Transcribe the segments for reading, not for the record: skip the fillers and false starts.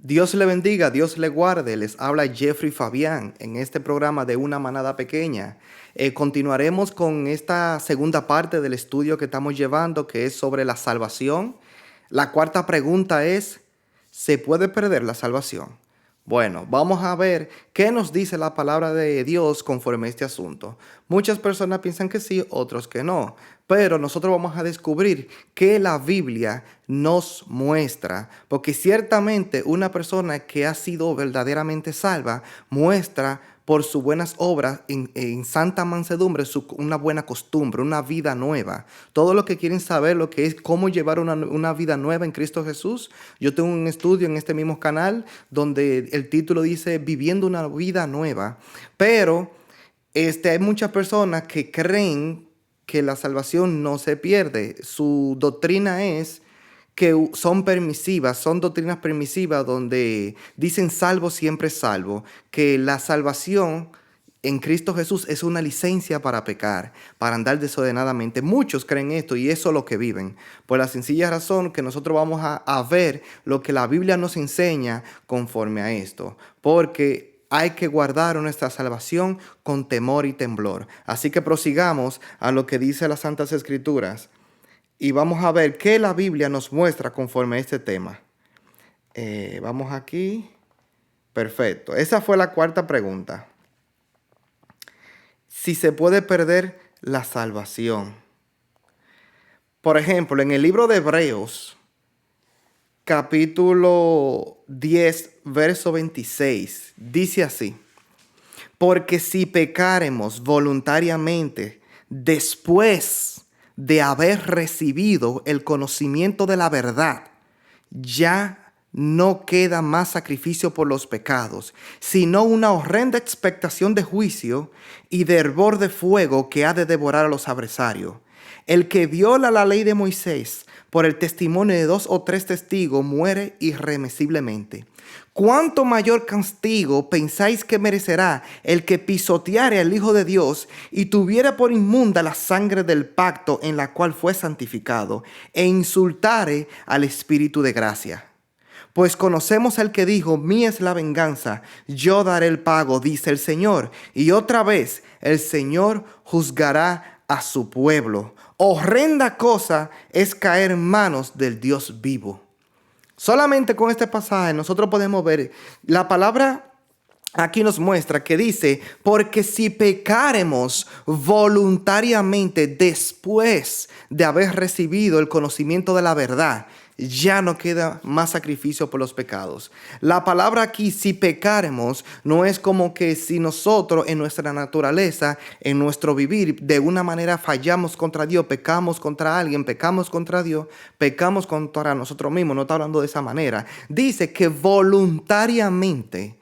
Dios le bendiga, Dios le guarde. Les habla Jeffrey Fabián en este programa de Una Manada Pequeña. Continuaremos con esta segunda parte del estudio que estamos llevando, que es sobre la salvación. La cuarta pregunta es, ¿se puede perder la salvación? Bueno, vamos a ver qué nos dice la palabra de Dios conforme a este asunto. Muchas personas piensan que sí, otros que no. Pero nosotros vamos a descubrir que la Biblia nos muestra, porque ciertamente una persona que ha sido verdaderamente salva muestra por sus buenas obras en santa mansedumbre una buena costumbre, una vida nueva. Todo lo que quieren saber lo que es cómo llevar una vida nueva en Cristo Jesús, yo tengo un estudio en este mismo canal donde el título dice Viviendo una vida nueva. Pero hay muchas personas que creen que la salvación no se pierde. Su doctrina es que son permisivas, son doctrinas permisivas donde dicen salvo siempre salvo, que la salvación en Cristo Jesús es una licencia para pecar, para andar desordenadamente. Muchos creen esto y eso es lo que viven. Por la sencilla razón que nosotros vamos a ver lo que la Biblia nos enseña conforme a esto. Porque hay que guardar nuestra salvación con temor y temblor. Así que prosigamos a lo que dice las Santas Escrituras. Y vamos a ver qué la Biblia nos muestra conforme a este tema. Vamos aquí. Perfecto. Esa fue la cuarta pregunta. Si se puede perder la salvación. Por ejemplo, en el libro de Hebreos, capítulo 10, verso 26, dice así. Porque si pecáremos voluntariamente después de haber recibido el conocimiento de la verdad, ya no queda más sacrificio por los pecados, sino una horrenda expectación de juicio y de hervor de fuego que ha de devorar a los adversarios. El que viola la ley de Moisés por el testimonio de 2 o 3 testigos muere irremisiblemente. ¿Cuánto mayor castigo pensáis que merecerá el que pisoteare al Hijo de Dios y tuviera por inmunda la sangre del pacto en la cual fue santificado e insultare al Espíritu de gracia? Pues conocemos al que dijo, mía es la venganza, yo daré el pago, dice el Señor. Y otra vez, el Señor juzgará a su pueblo. Horrenda cosa es caer en manos del Dios vivo. Solamente con este pasaje nosotros podemos ver la palabra aquí nos muestra que dice, porque si pecáremos voluntariamente después de haber recibido el conocimiento de la verdad, ya no queda más sacrificio por los pecados. La palabra aquí, si pecáremos, no es como que si nosotros en nuestra naturaleza, en nuestro vivir, de una manera fallamos contra Dios, pecamos contra alguien, pecamos contra Dios, pecamos contra nosotros mismos. No está hablando de esa manera. Dice que voluntariamente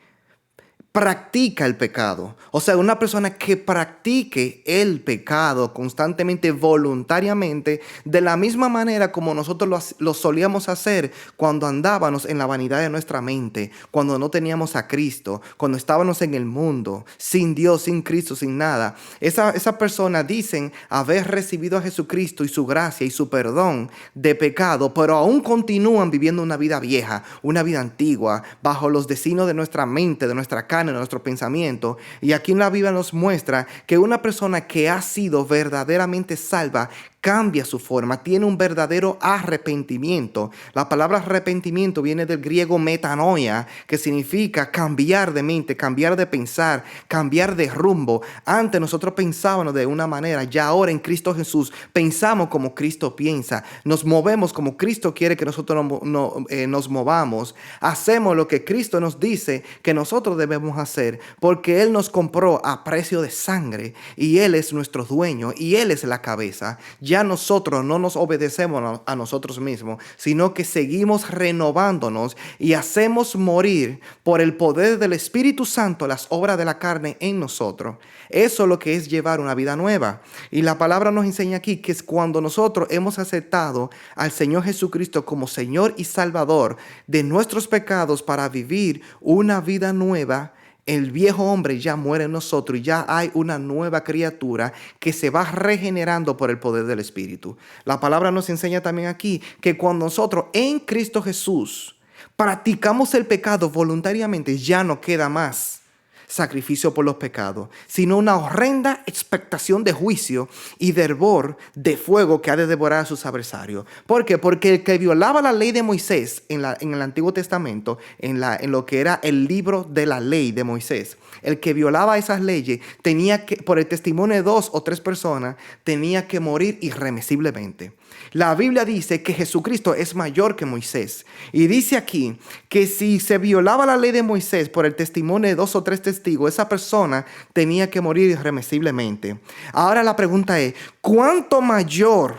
practica el pecado. O sea, una persona que practique el pecado constantemente, voluntariamente, de la misma manera como nosotros lo solíamos hacer cuando andábamos en la vanidad de nuestra mente, cuando no teníamos a Cristo, cuando estábamos en el mundo, sin Dios, sin Cristo, sin nada. Esa persona dicen haber recibido a Jesucristo y su gracia y su perdón de pecado, pero aún continúan viviendo una vida vieja, una vida antigua, bajo los designios de nuestra mente, de nuestra carne, en nuestro pensamiento. Y aquí en la Biblia nos muestra que una persona que ha sido verdaderamente salva cambia su forma, tiene un verdadero arrepentimiento. La palabra arrepentimiento viene del griego metanoia, que significa cambiar de mente, cambiar de pensar, cambiar de rumbo. Antes nosotros pensábamos de una manera, ya ahora en Cristo Jesús pensamos como Cristo piensa, nos movemos como Cristo quiere que nosotros nos movamos, hacemos lo que Cristo nos dice que nosotros debemos hacer, porque Él nos compró a precio de sangre y Él es nuestro dueño y Él es la cabeza. Ya nosotros no nos obedecemos a nosotros mismos, sino que seguimos renovándonos y hacemos morir por el poder del Espíritu Santo las obras de la carne en nosotros. Eso es lo que es llevar una vida nueva. Y la palabra nos enseña aquí que es cuando nosotros hemos aceptado al Señor Jesucristo como Señor y Salvador de nuestros pecados para vivir una vida nueva. El viejo hombre ya muere en nosotros y ya hay una nueva criatura que se va regenerando por el poder del Espíritu. La palabra nos enseña también aquí que cuando nosotros en Cristo Jesús practicamos el pecado voluntariamente, ya no queda más sacrificio por los pecados, sino una horrenda expectación de juicio y de hervor de fuego que ha de devorar a sus adversarios. ¿Por qué? Porque el que violaba la ley de Moisés en el Antiguo Testamento, en lo que era el libro de la ley de Moisés, el que violaba esas leyes tenía que, por el testimonio de 2 o 3 personas, tenía que morir irremisiblemente. La Biblia dice que Jesucristo es mayor que Moisés. Y dice aquí que si se violaba la ley de Moisés por el testimonio de 2 o 3 testigos, esa persona tenía que morir irremisiblemente. Ahora la pregunta es, ¿cuánto mayor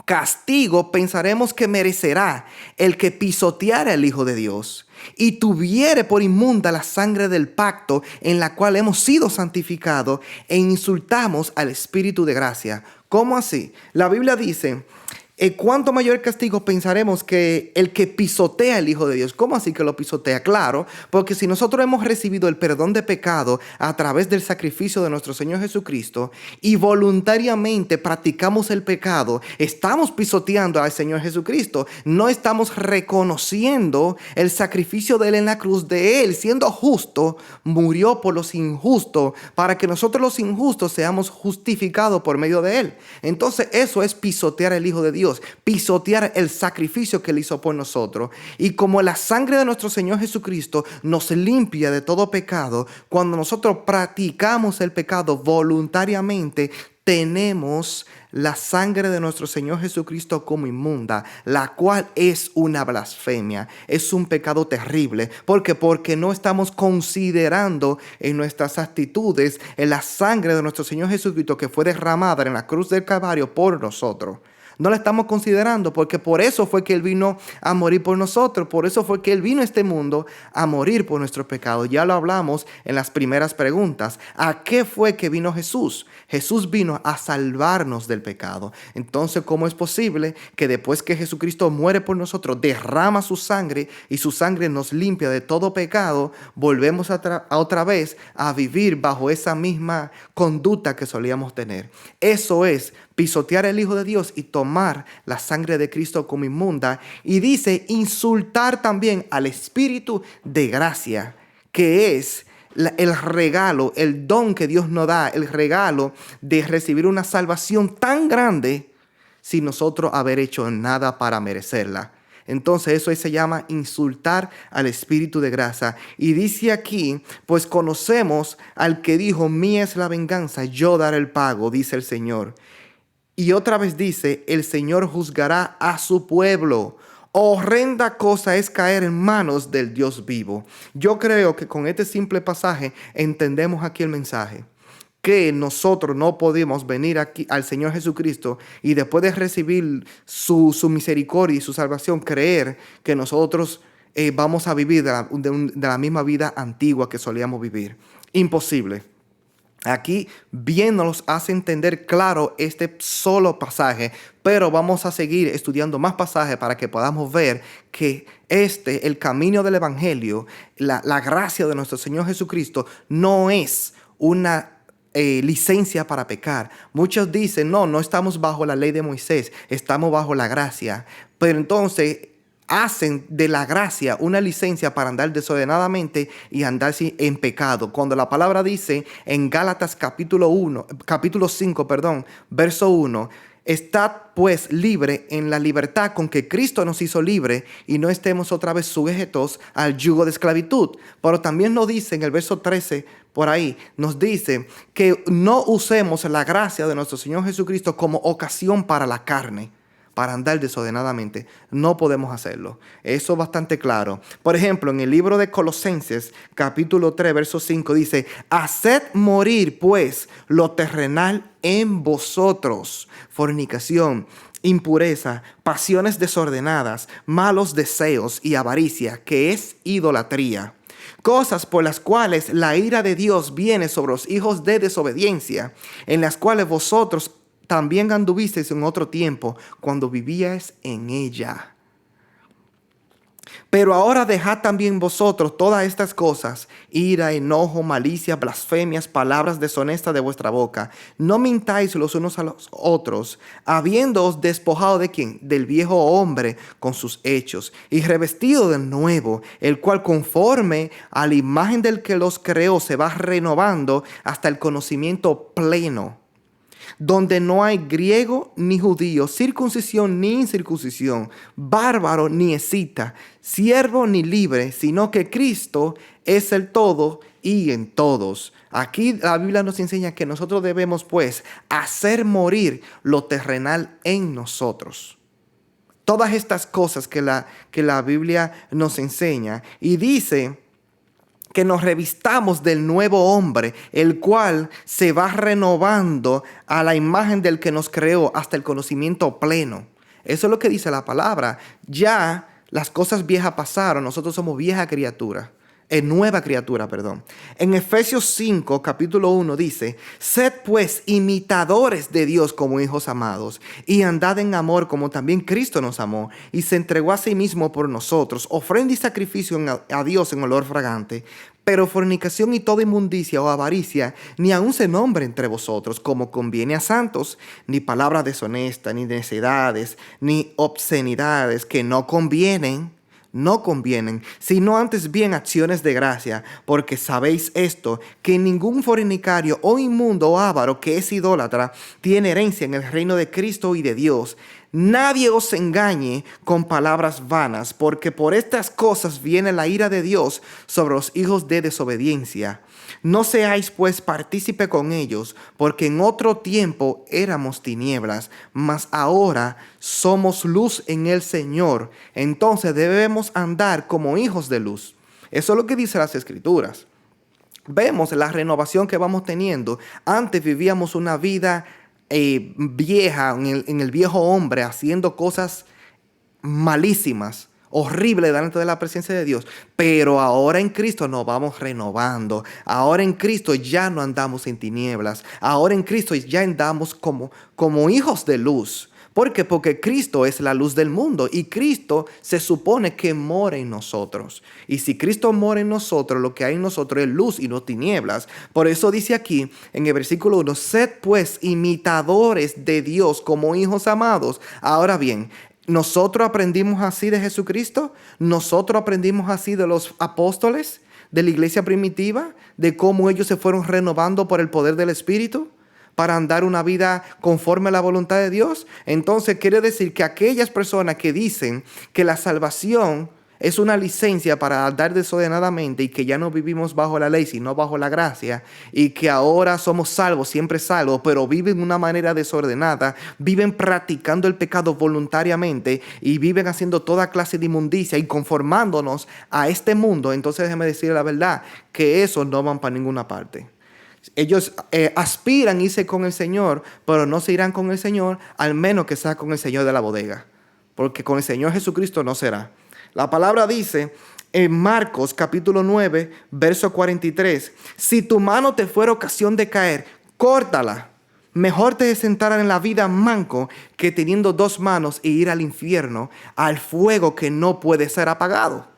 castigo pensaremos que merecerá el que pisoteara al Hijo de Dios y tuviere por inmunda la sangre del pacto en la cual hemos sido santificados e insultamos al Espíritu de gracia? ¿Cómo así? La Biblia dice, ¿cuánto mayor castigo pensaremos que el que pisotea al Hijo de Dios? ¿Cómo así que lo pisotea? Claro, porque si nosotros hemos recibido el perdón de pecado a través del sacrificio de nuestro Señor Jesucristo y voluntariamente practicamos el pecado, estamos pisoteando al Señor Jesucristo. No estamos reconociendo el sacrificio de Él en la cruz, de Él siendo justo, murió por los injustos para que nosotros los injustos seamos justificados por medio de Él. Entonces eso es pisotear al Hijo de Dios. Pisotear el sacrificio que Él hizo por nosotros. Y como la sangre de nuestro Señor Jesucristo nos limpia de todo pecado, cuando nosotros practicamos el pecado voluntariamente, tenemos la sangre de nuestro Señor Jesucristo como inmunda, la cual es una blasfemia, es un pecado terrible. ¿Por qué? Porque no estamos considerando en nuestras actitudes en la sangre de nuestro Señor Jesucristo que fue derramada en la cruz del Calvario por nosotros. No la estamos considerando porque por eso fue que Él vino a morir por nosotros. Por eso fue que Él vino a este mundo a morir por nuestros pecados. Ya lo hablamos en las primeras preguntas. ¿A qué fue que vino Jesús? Jesús vino a salvarnos del pecado. Entonces, ¿cómo es posible que después que Jesucristo muere por nosotros, derrama su sangre y su sangre nos limpia de todo pecado, volvemos a otra vez a vivir bajo esa misma conducta que solíamos tener? Eso es pisotear al Hijo de Dios y tomar la sangre de Cristo como inmunda. Y dice insultar también al Espíritu de gracia, que es el regalo, el don que Dios nos da, el regalo de recibir una salvación tan grande sin nosotros haber hecho nada para merecerla. Entonces eso se llama insultar al Espíritu de gracia. Y dice aquí, pues conocemos al que dijo, mía es la venganza, yo daré el pago, dice el Señor. Y otra vez dice, el Señor juzgará a su pueblo. Horrenda cosa es caer en manos del Dios vivo. Yo creo que con este simple pasaje entendemos aquí el mensaje. Que nosotros no podemos venir aquí al Señor Jesucristo y después de recibir su misericordia y su salvación, creer que nosotros vamos a vivir de la misma vida antigua que solíamos vivir. Imposible. Aquí bien nos hace entender claro este solo pasaje, pero vamos a seguir estudiando más pasajes para que podamos ver que el camino del Evangelio, la gracia de nuestro Señor Jesucristo, no es una licencia para pecar. Muchos dicen, no estamos bajo la ley de Moisés, estamos bajo la gracia. Pero entonces hacen de la gracia una licencia para andar desordenadamente y andar en pecado. Cuando la palabra dice en Gálatas capítulo 5, verso 1, estad pues libre en la libertad con que Cristo nos hizo libre y no estemos otra vez sujetos al yugo de esclavitud. Pero también nos dice en el verso 13, por ahí, nos dice que no usemos la gracia de nuestro Señor Jesucristo como ocasión para la carne, para andar desordenadamente. No podemos hacerlo. Eso es bastante claro. Por ejemplo, en el libro de Colosenses, capítulo 3, verso 5, dice, haced morir pues lo terrenal en vosotros, fornicación, impureza, pasiones desordenadas, malos deseos y avaricia, que es idolatría. Cosas por las cuales la ira de Dios viene sobre los hijos de desobediencia, en las cuales vosotros también anduvisteis en otro tiempo cuando vivíais en ella. Pero ahora dejad también vosotros todas estas cosas: ira, enojo, malicia, blasfemias, palabras deshonestas de vuestra boca. No mintáis los unos a los otros, habiéndoos despojado ¿de quién? Del viejo hombre con sus hechos, y revestido del nuevo, el cual conforme a la imagen del que los creó se va renovando hasta el conocimiento pleno, donde no hay griego ni judío, circuncisión ni incircuncisión, bárbaro ni escita, siervo ni libre, sino que Cristo es el todo y en todos. Aquí la Biblia nos enseña que nosotros debemos, pues, hacer morir lo terrenal en nosotros. Todas estas cosas que la Biblia nos enseña, y dice que nos revistamos del nuevo hombre, el cual se va renovando a la imagen del que nos creó hasta el conocimiento pleno. Eso es lo que dice la palabra. Ya las cosas viejas pasaron, nosotros somos vieja criatura. Nueva criatura, perdón. En Efesios 5, capítulo 1 dice: sed pues imitadores de Dios como hijos amados, y andad en amor como también Cristo nos amó, y se entregó a sí mismo por nosotros, ofrenda y sacrificio a Dios en olor fragante. Pero fornicación y toda inmundicia o avaricia ni aun se nombre entre vosotros, como conviene a santos, ni palabras deshonestas, ni necedades, ni obscenidades que no convienen, sino antes bien acciones de gracia, porque sabéis esto, que ningún fornicario o inmundo o avaro que es idólatra tiene herencia en el reino de Cristo y de Dios. Nadie os engañe con palabras vanas, porque por estas cosas viene la ira de Dios sobre los hijos de desobediencia. No seáis pues partícipe con ellos, porque en otro tiempo éramos tinieblas, mas ahora somos luz en el Señor. Entonces debemos andar como hijos de luz. Eso es lo que dice las Escrituras. Vemos la renovación que vamos teniendo. Antes vivíamos una vida vieja, en el viejo hombre, haciendo cosas malísimas, horrible delante de la presencia de Dios. Pero ahora en Cristo nos vamos renovando. Ahora en Cristo ya no andamos en tinieblas. Ahora en Cristo ya andamos como hijos de luz. ¿Por qué? Porque Cristo es la luz del mundo y Cristo se supone que mora en nosotros. Y si Cristo mora en nosotros, lo que hay en nosotros es luz y no tinieblas. Por eso dice aquí en el versículo 1: sed pues imitadores de Dios como hijos amados. Ahora bien, ¿nosotros aprendimos así de Jesucristo? ¿Nosotros aprendimos así de los apóstoles, de la iglesia primitiva, de cómo ellos se fueron renovando por el poder del Espíritu para andar una vida conforme a la voluntad de Dios? Entonces quiere decir que aquellas personas que dicen que la salvación es una licencia para andar desordenadamente y que ya no vivimos bajo la ley sino bajo la gracia, y que ahora somos salvos, siempre salvos, pero viven de una manera desordenada, viven practicando el pecado voluntariamente y viven haciendo toda clase de inmundicia y conformándonos a este mundo, entonces déjeme decir la verdad, que esos no van para ninguna parte. Ellos aspiran a irse con el Señor, pero no se irán con el Señor al menos que sea con el Señor de la bodega, porque con el Señor Jesucristo no será. La palabra dice en Marcos capítulo 9, verso 43: si tu mano te fuera ocasión de caer, córtala. Mejor te es sentar en la vida manco que teniendo dos manos e ir al infierno, al fuego que no puede ser apagado.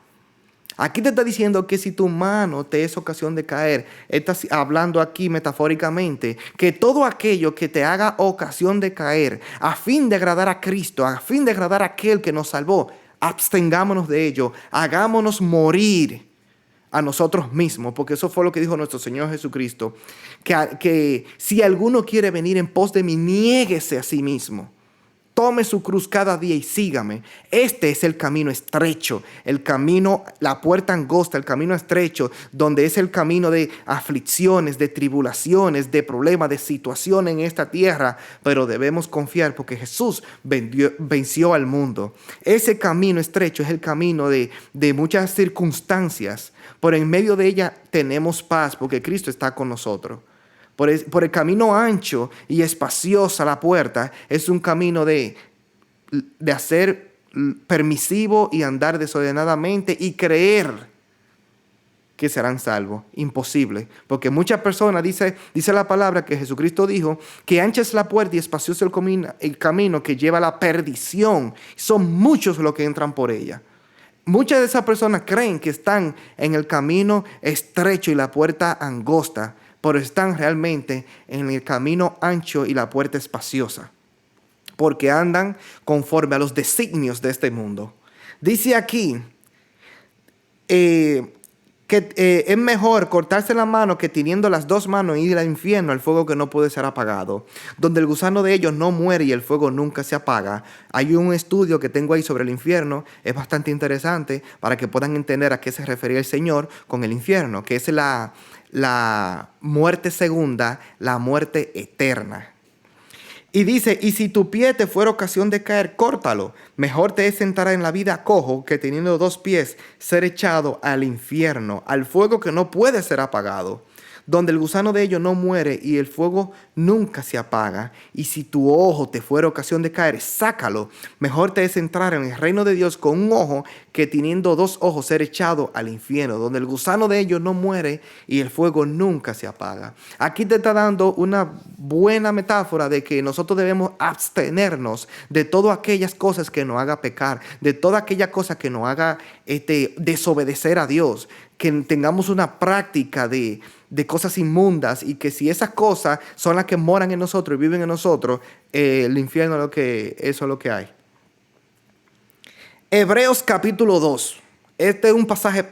Aquí te está diciendo que si tu mano te es ocasión de caer, estás hablando aquí metafóricamente, que todo aquello que te haga ocasión de caer, a fin de agradar a Cristo, a fin de agradar a aquel que nos salvó, abstengámonos de ello, hagámonos morir a nosotros mismos, porque eso fue lo que dijo nuestro Señor Jesucristo, que si alguno quiere venir en pos de mí, niéguese a sí mismo. Tome su cruz cada día y sígame. Este es el camino estrecho, el camino, la puerta angosta, el camino estrecho, donde es el camino de aflicciones, de tribulaciones, de problemas, de situaciones en esta tierra. Pero debemos confiar porque Jesús venció al mundo. Ese camino estrecho es el camino de muchas circunstancias, pero en medio de ella tenemos paz porque Cristo está con nosotros. Por el camino ancho y espaciosa la puerta es un camino de hacer permisivo y andar desordenadamente y creer que serán salvos. Imposible, porque muchas personas, dice la palabra que Jesucristo dijo, que ancha es la puerta y espacioso el camino que lleva a la perdición. Son muchos los que entran por ella. muchas de esas personas creen que están en el camino estrecho y la puerta angosta, pero están realmente en el camino ancho y la puerta espaciosa, porque andan conforme a los designios de este mundo. Dice aquí que es mejor cortarse la mano que teniendo las dos manos ir al infierno, al fuego que no puede ser apagado, donde el gusano de ellos no muere y el fuego nunca se apaga. Hay un estudio que tengo ahí sobre el infierno, es bastante interesante para que puedan entender a qué se refería el Señor con el infierno, que es la muerte segunda, la muerte eterna. Y dice, y si tu pie te fuera ocasión de caer, córtalo. Mejor te es sentar en la vida cojo que teniendo dos pies ser echado al infierno, al fuego que no puede ser apagado, donde el gusano de ellos no muere y el fuego nunca se apaga. Y si tu ojo te fuera ocasión de caer, sácalo. Mejor te es entrar en el reino de Dios con un ojo que teniendo dos ojos ser echado al infierno, donde el gusano de ellos no muere y el fuego nunca se apaga. Aquí te está dando una buena metáfora de que nosotros debemos abstenernos de todas aquellas cosas que nos haga pecar, de toda aquella cosa que nos haga desobedecer a Dios, que tengamos una práctica de cosas inmundas, y que si esas cosas son las que moran en nosotros y viven en nosotros, el infierno eso es lo que hay. Hebreos capítulo 2. Este es un pasaje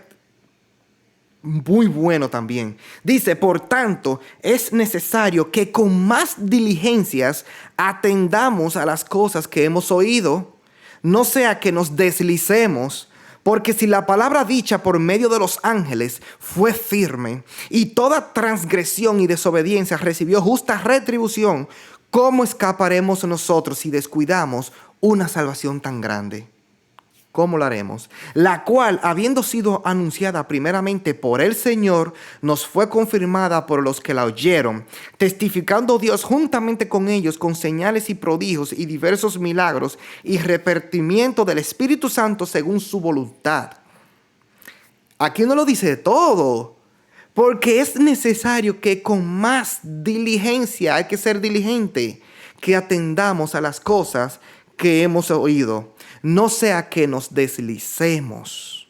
muy bueno también. Dice, por tanto, es necesario que con más diligencias atendamos a las cosas que hemos oído, no sea que nos deslicemos. Porque si la palabra dicha por medio de los ángeles fue firme, y toda transgresión y desobediencia recibió justa retribución, ¿cómo escaparemos nosotros si descuidamos una salvación tan grande? ¿Cómo lo haremos? La cual, habiendo sido anunciada primeramente por el Señor, nos fue confirmada por los que la oyeron, testificando Dios juntamente con ellos con señales y prodigios y diversos milagros y repartimiento del Espíritu Santo según su voluntad. Aquí no lo dice todo, porque es necesario que con más diligencia, hay que ser diligente, que atendamos a las cosas que hemos oído, no sea que nos deslicemos.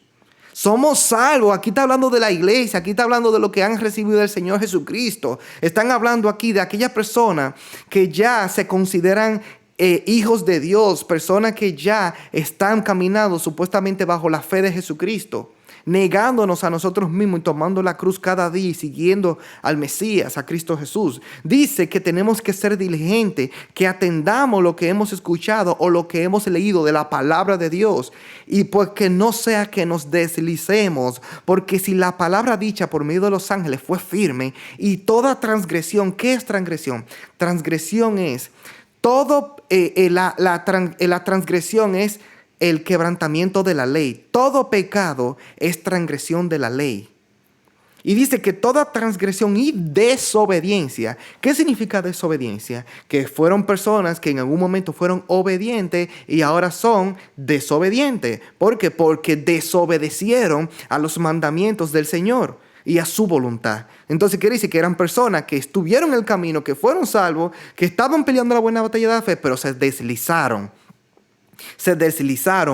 Somos salvos. Aquí está hablando de la iglesia, aquí está hablando de lo que han recibido del Señor Jesucristo. Están hablando aquí de aquellas personas que ya se consideran hijos de Dios, personas que ya están caminando supuestamente bajo la fe de Jesucristo, negándonos a nosotros mismos y tomando la cruz cada día y siguiendo al Mesías, a Cristo Jesús. Dice que tenemos que ser diligentes, que atendamos lo que hemos escuchado o lo que hemos leído de la palabra de Dios, y pues que no sea que nos deslicemos, porque si la palabra dicha por medio de los ángeles fue firme, y toda transgresión, ¿qué es transgresión? Transgresión es la transgresión es el quebrantamiento de la ley. Todo pecado es transgresión de la ley. Y dice que toda transgresión y desobediencia. ¿Qué significa desobediencia? Que fueron personas que en algún momento fueron obedientes y ahora son desobedientes. ¿Por qué? Porque desobedecieron a los mandamientos del Señor y a su voluntad. Entonces quiere decir que eran personas que estuvieron en el camino, que fueron salvos, que estaban peleando la buena batalla de la fe, pero se deslizaron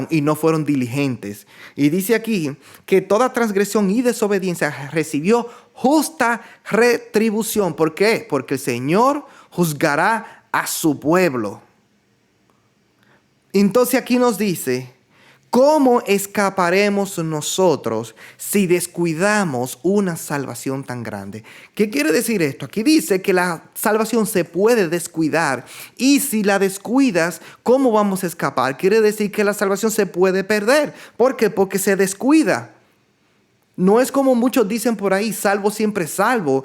y no fueron diligentes. Y dice aquí que toda transgresión y desobediencia recibió justa retribución. ¿Por qué? Porque el Señor juzgará a su pueblo. Entonces aquí nos dice, ¿cómo escaparemos nosotros si descuidamos una salvación tan grande? ¿Qué quiere decir esto? Aquí dice que la salvación se puede descuidar, y si la descuidas, ¿cómo vamos a escapar? Quiere decir que la salvación se puede perder. ¿Por qué? Porque se descuida. No es como muchos dicen por ahí, salvo siempre salvo.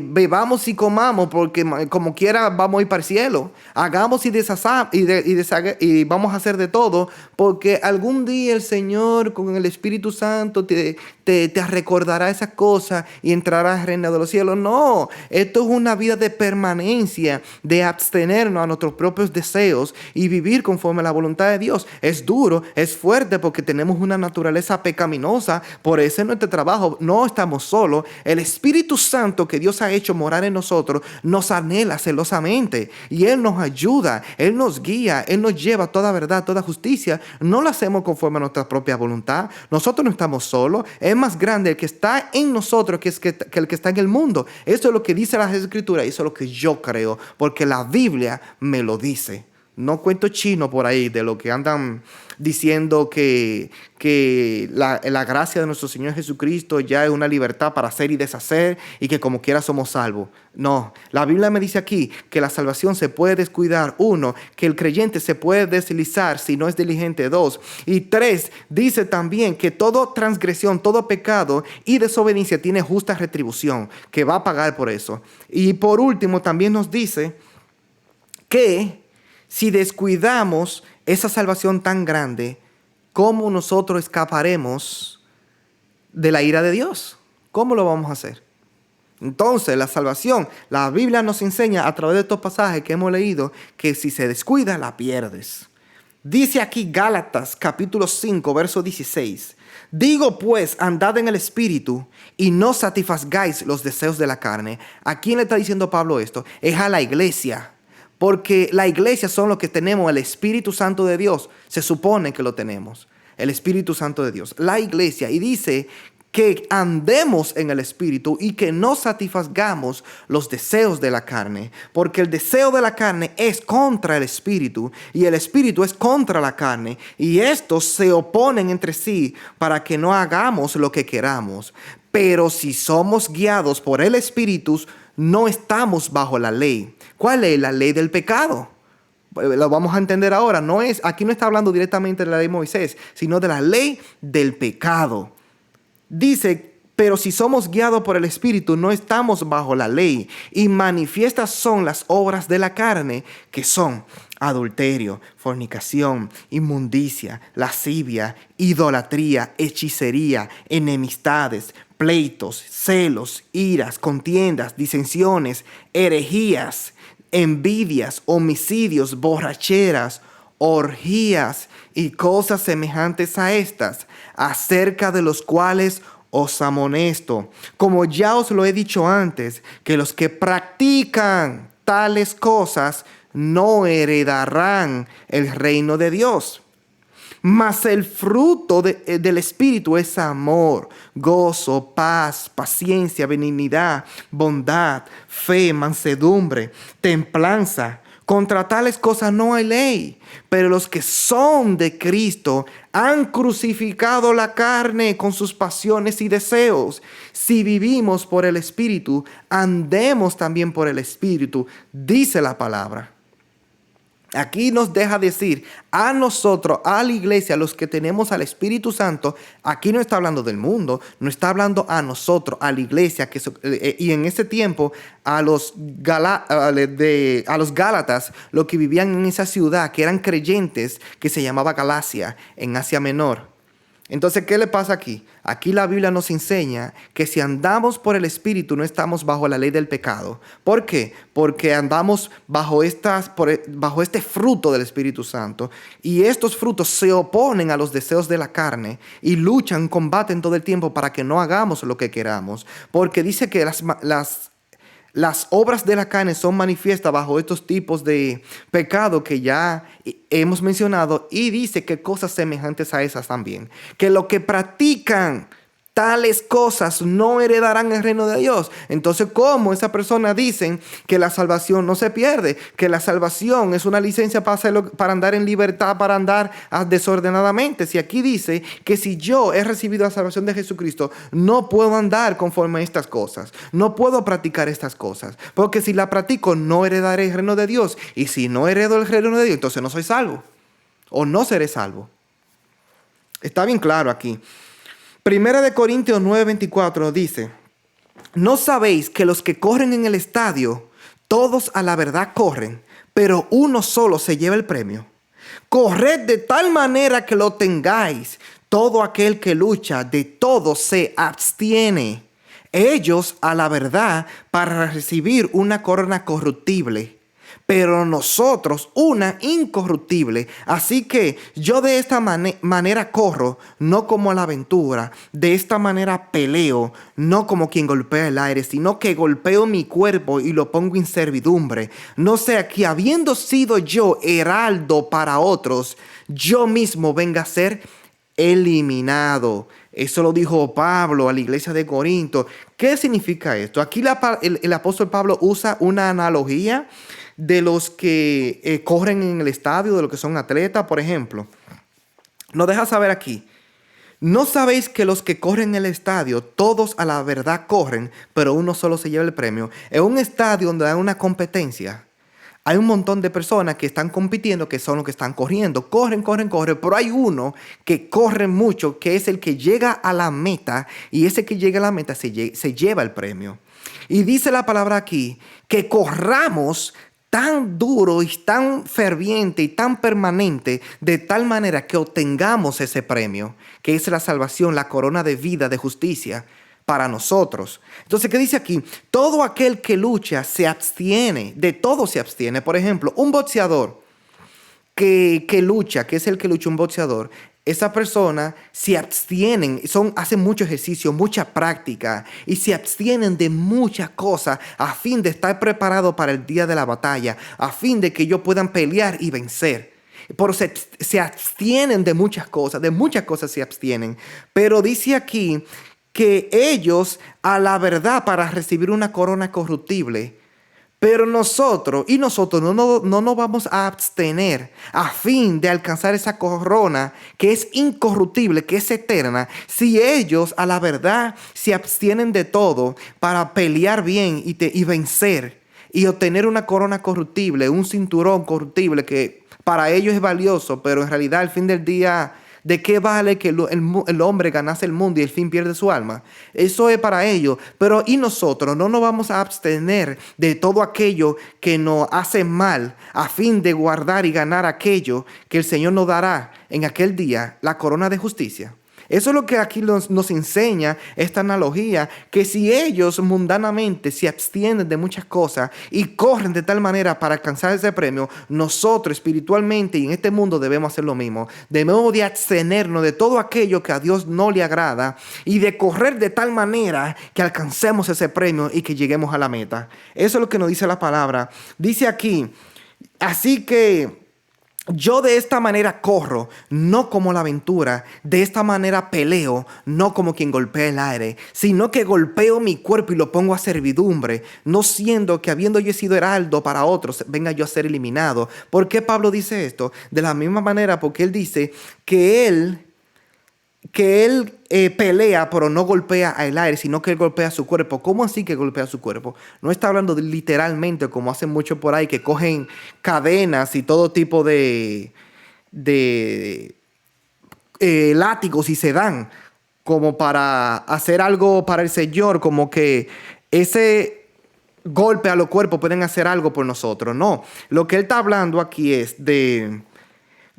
Bebamos y comamos porque como quiera vamos a ir para el cielo. Hagamos y vamos a hacer de todo porque algún día el Señor con el Espíritu Santo te te recordará esas cosas y entrarás al reino de los cielos. No, esto es una vida de permanencia, de abstenernos a nuestros propios deseos y vivir conforme a la voluntad de Dios. Es duro, es fuerte porque tenemos una naturaleza pecaminosa, por eso en nuestro trabajo no estamos solos. El Espíritu Santo que Dios ha hecho morar en nosotros nos anhela celosamente y Él nos ayuda, Él nos guía, Él nos lleva a toda verdad, toda justicia. No lo hacemos conforme a nuestra propia voluntad. Nosotros no estamos solos. Es más grande el que está en nosotros que el que está en el mundo. Eso es lo que dice las Escrituras y eso es lo que yo creo, porque la Biblia me lo dice. No cuento chino por ahí de lo que andan diciendo que la gracia de nuestro Señor Jesucristo ya es una libertad para hacer y deshacer y que como quiera somos salvos. No, la Biblia me dice aquí que la salvación se puede descuidar. 1, que el creyente se puede deslizar si no es diligente. 2, y 3, dice también que toda transgresión, todo pecado y desobediencia tiene justa retribución, que va a pagar por eso. Y por último también nos dice que si descuidamos esa salvación tan grande, ¿cómo nosotros escaparemos de la ira de Dios? ¿Cómo lo vamos a hacer? Entonces, la salvación, la Biblia nos enseña a través de estos pasajes que hemos leído que si se descuida, la pierdes. Dice aquí Gálatas capítulo 5, verso 16. Digo pues, andad en el Espíritu y no satisfagáis los deseos de la carne. ¿A quién le está diciendo Pablo esto? Es a la iglesia. Porque la iglesia son los que tenemos el Espíritu Santo de Dios. Se supone que lo tenemos. El Espíritu Santo de Dios. La iglesia. Y dice que andemos en el Espíritu y que no satisfagamos los deseos de la carne. Porque el deseo de la carne es contra el Espíritu y el Espíritu es contra la carne. Y estos se oponen entre sí para que no hagamos lo que queramos. Pero si somos guiados por el Espíritu, no estamos bajo la ley. ¿Cuál es la ley del pecado? Lo vamos a entender ahora. Aquí no está hablando directamente de la ley de Moisés, sino de la ley del pecado. Dice, pero si somos guiados por el Espíritu, no estamos bajo la ley. Y manifiestas son las obras de la carne, que son adulterio, fornicación, inmundicia, lascivia, idolatría, hechicería, enemistades, pleitos, celos, iras, contiendas, disensiones, herejías, envidias, homicidios, borracheras, orgías y cosas semejantes a estas, acerca de los cuales os amonesto, como ya os lo he dicho antes, que los que practican tales cosas no heredarán el reino de Dios. Mas el fruto del Espíritu es amor, gozo, paz, paciencia, benignidad, bondad, fe, mansedumbre, templanza. Contra tales cosas no hay ley. Pero los que son de Cristo han crucificado la carne con sus pasiones y deseos. Si vivimos por el Espíritu, andemos también por el Espíritu, dice la palabra. Aquí nos deja decir a nosotros, a la iglesia, a los que tenemos al Espíritu Santo. Aquí no está hablando del mundo, no está hablando a nosotros, a la iglesia. Y en ese tiempo a los Gálatas, los que vivían en esa ciudad, que eran creyentes, que se llamaba Galacia, en Asia Menor. Entonces, ¿qué le pasa aquí? Aquí la Biblia nos enseña que si andamos por el Espíritu no estamos bajo la ley del pecado. ¿Por qué? Porque andamos bajo este fruto del Espíritu Santo. Y estos frutos se oponen a los deseos de la carne y luchan, combaten todo el tiempo para que no hagamos lo que queramos. Porque dice que las obras de la carne son manifiestas bajo estos tipos de pecado que ya hemos mencionado, y dice que cosas semejantes a esas también. Que lo que practican tales cosas no heredarán el reino de Dios. Entonces, ¿cómo esas personas dicen que la salvación no se pierde? Que la salvación es una licencia para andar en libertad, para andar desordenadamente. Si aquí dice que si yo he recibido la salvación de Jesucristo, no puedo andar conforme a estas cosas. No puedo practicar estas cosas. Porque si la practico, no heredaré el reino de Dios. Y si no heredo el reino de Dios, entonces no soy salvo. O no seré salvo. Está bien claro aquí. Primera de Corintios 9:24 dice: ¿no sabéis que los que corren en el estadio, todos a la verdad corren, pero uno solo se lleva el premio? Corred de tal manera que lo tengáis. Todo aquel que lucha, de todo se abstiene. Ellos a la verdad para recibir una corona corruptible, pero nosotros una incorruptible. Así que yo de esta manera corro, no como a la aventura. De esta manera peleo, no como quien golpea el aire, sino que golpeo mi cuerpo y lo pongo en servidumbre. No sea que habiendo sido yo heraldo para otros, yo mismo venga a ser eliminado. Eso lo dijo Pablo a la iglesia de Corinto. ¿Qué significa esto? Aquí el apóstol Pablo usa una analogía de los que corren en el estadio, de los que son atletas, por ejemplo. Nos deja saber aquí. ¿No sabéis que los que corren en el estadio, todos a la verdad corren, pero uno solo se lleva el premio? En un estadio donde hay una competencia, hay un montón de personas que están compitiendo, que son los que están corriendo. Corren, pero hay uno que corre mucho, que es el que llega a la meta, y ese que llega a la meta se lleva el premio. Y dice la palabra aquí, que corramos tan duro y tan ferviente y tan permanente, de tal manera que obtengamos ese premio, que es la salvación, la corona de vida, de justicia para nosotros. Entonces, ¿qué dice aquí? Todo aquel que lucha se abstiene, de todo se abstiene. Por ejemplo, un boxeador que lucha, que es el que lucha, un boxeador, esa persona se abstienen, hacen mucho ejercicio, mucha práctica y se abstienen de muchas cosas a fin de estar preparado para el día de la batalla, a fin de que ellos puedan pelear y vencer. Por se abstienen de muchas cosas se abstienen. Pero dice aquí que ellos a la verdad para recibir una corona corruptible, pero nosotros no nos vamos a abstener a fin de alcanzar esa corona que es incorruptible, que es eterna, si ellos a la verdad se abstienen de todo para pelear bien y vencer y obtener una corona corruptible, un cinturón corruptible que para ellos es valioso, pero en realidad al fin del día, ¿de qué vale que el hombre ganase el mundo y el fin pierde su alma? Eso es para ellos. Pero ¿y nosotros? No nos vamos a abstener de todo aquello que nos hace mal a fin de guardar y ganar aquello que el Señor nos dará en aquel día, la corona de justicia. Eso es lo que aquí nos enseña esta analogía, que si ellos mundanamente se abstienen de muchas cosas y corren de tal manera para alcanzar ese premio, nosotros espiritualmente y en este mundo debemos hacer lo mismo. Debemos de abstenernos de todo aquello que a Dios no le agrada y de correr de tal manera que alcancemos ese premio y que lleguemos a la meta. Eso es lo que nos dice la palabra. Dice aquí, así que yo de esta manera corro, no como la aventura. De esta manera peleo, no como quien golpea el aire, sino que golpeo mi cuerpo y lo pongo a servidumbre, no siendo que habiendo yo sido heraldo para otros, venga yo a ser eliminado. ¿Por qué Pablo dice esto? De la misma manera, porque él dice que él pelea, pero no golpea el aire, sino que él golpea su cuerpo. ¿Cómo así que golpea su cuerpo? No está hablando literalmente, como hacen muchos por ahí, que cogen cadenas y todo tipo de látigos y se dan como para hacer algo para el Señor, como que ese golpe a los cuerpos pueden hacer algo por nosotros. No, lo que él está hablando aquí es de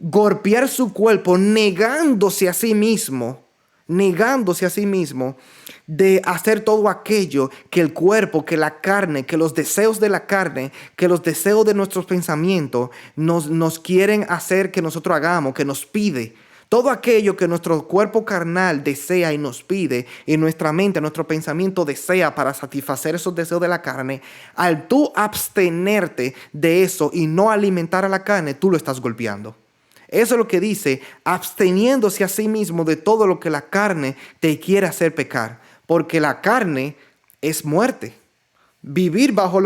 golpear su cuerpo negándose a sí mismo, de hacer todo aquello que el cuerpo, que la carne, que los deseos de la carne, que los deseos de nuestros pensamientos nos quieren hacer que nosotros hagamos, que nos pide. Todo aquello que nuestro cuerpo carnal desea y nos pide, y nuestra mente, nuestro pensamiento desea para satisfacer esos deseos de la carne, al tú abstenerte de eso y no alimentar a la carne, tú lo estás golpeando. Eso es lo que dice, absteniéndose a sí mismo de todo lo que la carne te quiere hacer pecar. Porque la carne es muerte. Vivir bajo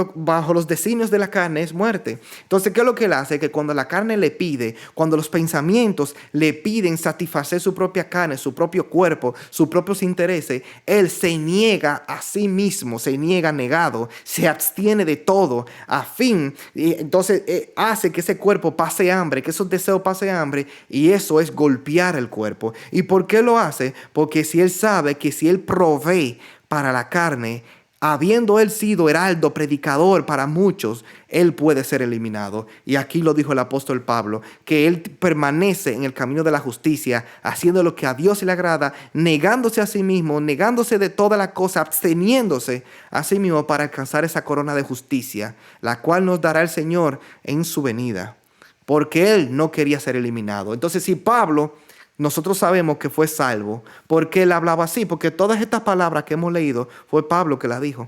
los designios de la carne es muerte. Entonces, ¿qué es lo que él hace? Que cuando la carne le pide, cuando los pensamientos le piden satisfacer su propia carne, su propio cuerpo, sus propios intereses, él se niega a sí mismo, se niega negado, se abstiene de todo a fin. Y entonces hace que ese cuerpo pase hambre, que esos deseos pasen hambre, y eso es golpear el cuerpo. ¿Y por qué lo hace? Porque si él sabe que si él provee para la carne, habiendo él sido heraldo, predicador para muchos, él puede ser eliminado. Y aquí lo dijo el apóstol Pablo, que él permanece en el camino de la justicia, haciendo lo que a Dios le agrada, negándose a sí mismo, negándose de toda la cosa, absteniéndose a sí mismo para alcanzar esa corona de justicia, la cual nos dará el Señor en su venida, porque él no quería ser eliminado. Entonces, si Pablo, nosotros sabemos que fue salvo, ¿por qué él hablaba así? Porque todas estas palabras que hemos leído fue Pablo que las dijo.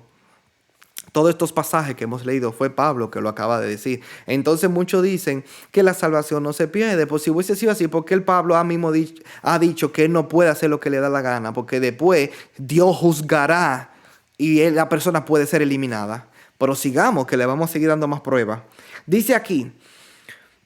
Todos estos pasajes que hemos leído fue Pablo que lo acaba de decir. Entonces muchos dicen que la salvación no se pierde. Pues si hubiese sido así, ¿por qué el Pablo ha dicho que él no puede hacer lo que le da la gana? Porque después Dios juzgará y la persona puede ser eliminada. Pero sigamos, que le vamos a seguir dando más pruebas. Dice aquí,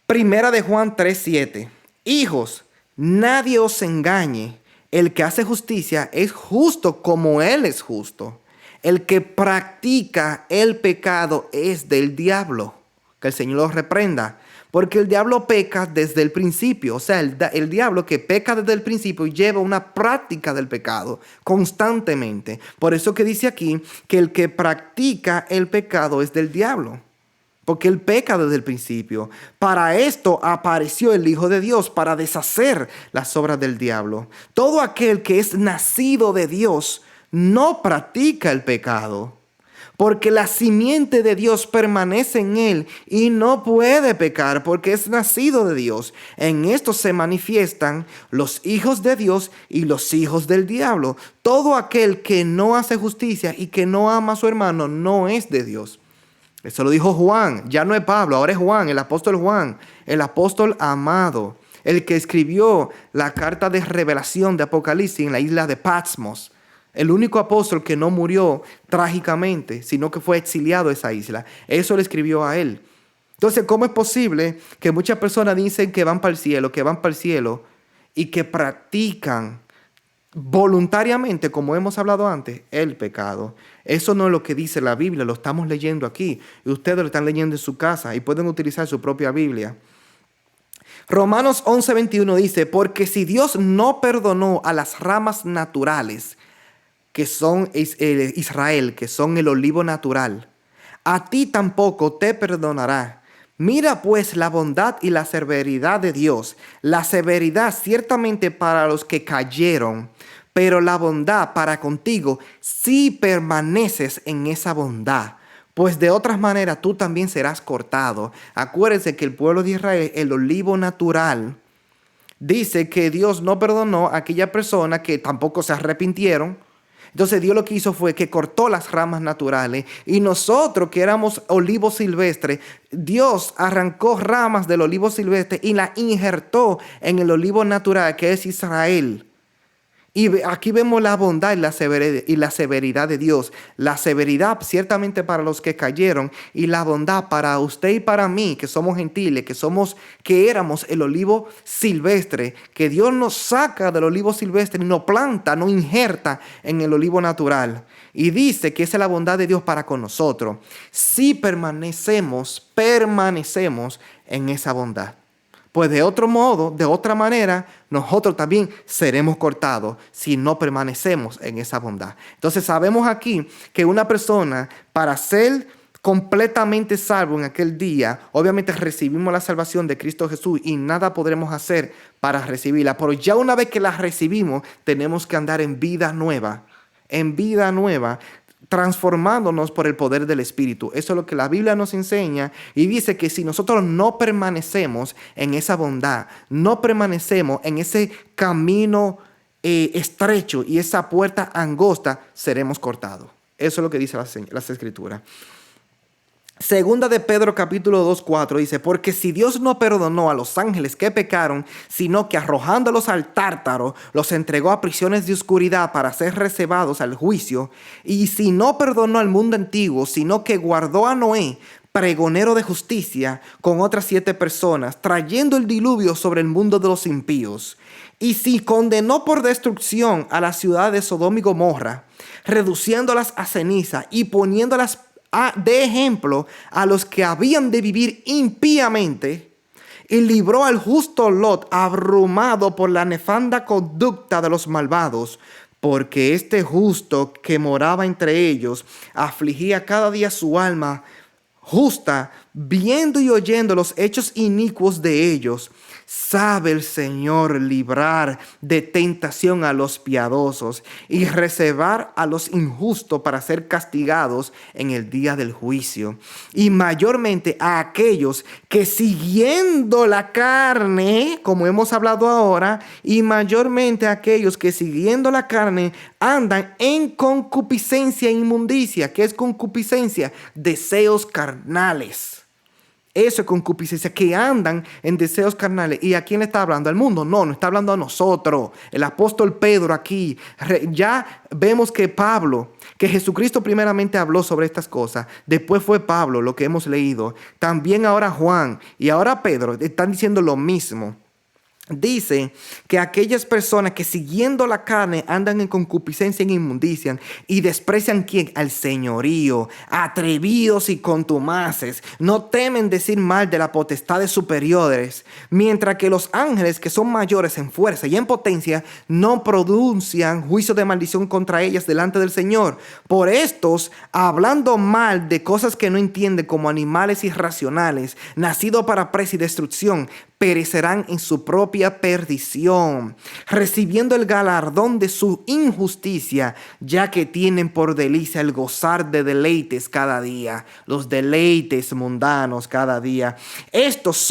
Primera de Juan 3:7. Hijos, nadie os engañe. El que hace justicia es justo como Él es justo. El que practica el pecado es del diablo. Que el Señor los reprenda. Porque el diablo peca desde el principio. O sea, el diablo que peca desde el principio lleva una práctica del pecado constantemente. Por eso que dice aquí que el que practica el pecado es del diablo. Porque él peca desde el principio. Para esto apareció el Hijo de Dios, para deshacer las obras del diablo. Todo aquel que es nacido de Dios no practica el pecado, porque la simiente de Dios permanece en él y no puede pecar porque es nacido de Dios. En esto se manifiestan los hijos de Dios y los hijos del diablo. Todo aquel que no hace justicia y que no ama a su hermano no es de Dios. Eso lo dijo Juan, ya no es Pablo, ahora es Juan, el apóstol amado, el que escribió la carta de revelación de Apocalipsis en la isla de Patmos. El único apóstol que no murió trágicamente, sino que fue exiliado a esa isla. Eso le escribió a él. Entonces, ¿cómo es posible que muchas personas dicen que van para el cielo y que practican voluntariamente, como hemos hablado antes, el pecado? Eso no es lo que dice la Biblia, lo estamos leyendo aquí. Y ustedes lo están leyendo en su casa y pueden utilizar su propia Biblia. Romanos 11:21 dice, porque si Dios no perdonó a las ramas naturales, que son Israel, que son el olivo natural, a ti tampoco te perdonará. Mira pues la bondad y la severidad de Dios. La severidad ciertamente para los que cayeron, pero la bondad para contigo si permaneces en esa bondad. Pues de otras maneras tú también serás cortado. Acuérdense que el pueblo de Israel, el olivo natural, dice que Dios no perdonó a aquella persona que tampoco se arrepintieron. Entonces Dios lo que hizo fue que cortó las ramas naturales y nosotros que éramos olivos silvestres, Dios arrancó ramas del olivo silvestre y las injertó en el olivo natural que es Israel. Y aquí vemos la bondad y la severidad de Dios. La severidad ciertamente para los que cayeron y la bondad para usted y para mí, que somos gentiles, que éramos el olivo silvestre, que Dios nos saca del olivo silvestre y nos planta, nos injerta en el olivo natural. Y dice que esa es la bondad de Dios para con nosotros. Si permanecemos en esa bondad. Pues de otro modo, de otra manera, nosotros también seremos cortados si no permanecemos en esa bondad. Entonces sabemos aquí que una persona, para ser completamente salvo en aquel día, obviamente recibimos la salvación de Cristo Jesús y nada podremos hacer para recibirla. Pero ya una vez que la recibimos, tenemos que andar en vida nueva, transformándonos por el poder del Espíritu. Eso es lo que la Biblia nos enseña y dice que si nosotros no permanecemos en esa bondad, no permanecemos en ese camino estrecho y esa puerta angosta, seremos cortados. Eso es lo que dice las Escrituras. Segunda de Pedro capítulo 2:4 dice, porque si Dios no perdonó a los ángeles que pecaron, sino que arrojándolos al tártaro, los entregó a prisiones de oscuridad para ser reservados al juicio, y si no perdonó al mundo antiguo, sino que guardó a Noé, pregonero de justicia, con otras 7 personas, trayendo el diluvio sobre el mundo de los impíos, y si condenó por destrucción a la ciudad de Sodoma y Gomorra, reduciéndolas a ceniza y poniéndolas de ejemplo a los que habían de vivir impíamente, y libró al justo Lot abrumado por la nefanda conducta de los malvados, porque este justo que moraba entre ellos afligía cada día su alma justa, viendo y oyendo los hechos inicuos de ellos. Sabe el Señor librar de tentación a los piadosos y reservar a los injustos para ser castigados en el día del juicio. Y mayormente a aquellos que siguiendo la carne, como hemos hablado ahora, y mayormente a aquellos que siguiendo la carne andan en concupiscencia e inmundicia. ¿Qué es concupiscencia? Deseos carnales. Eso es concupiscencia, que andan en deseos carnales. ¿Y a quién le está hablando? ¿Al mundo? No está hablando a nosotros. El apóstol Pedro aquí, ya vemos que Jesucristo primeramente habló sobre estas cosas. Después fue Pablo, lo que hemos leído. También ahora Juan y ahora Pedro están diciendo lo mismo. Dice que aquellas personas que siguiendo la carne andan en concupiscencia e inmundicia y desprecian ¿quién? Al señorío, atrevidos y contumaces, no temen decir mal de las potestades superiores, mientras que los ángeles que son mayores en fuerza y en potencia no pronuncian juicio de maldición contra ellas delante del Señor. Por estos, hablando mal de cosas que no entienden como animales irracionales, nacidos para presa y destrucción, perecerán en su propia perdición, recibiendo el galardón de su injusticia, ya que tienen por delicia el gozar de deleites cada día, los deleites mundanos cada día. Estos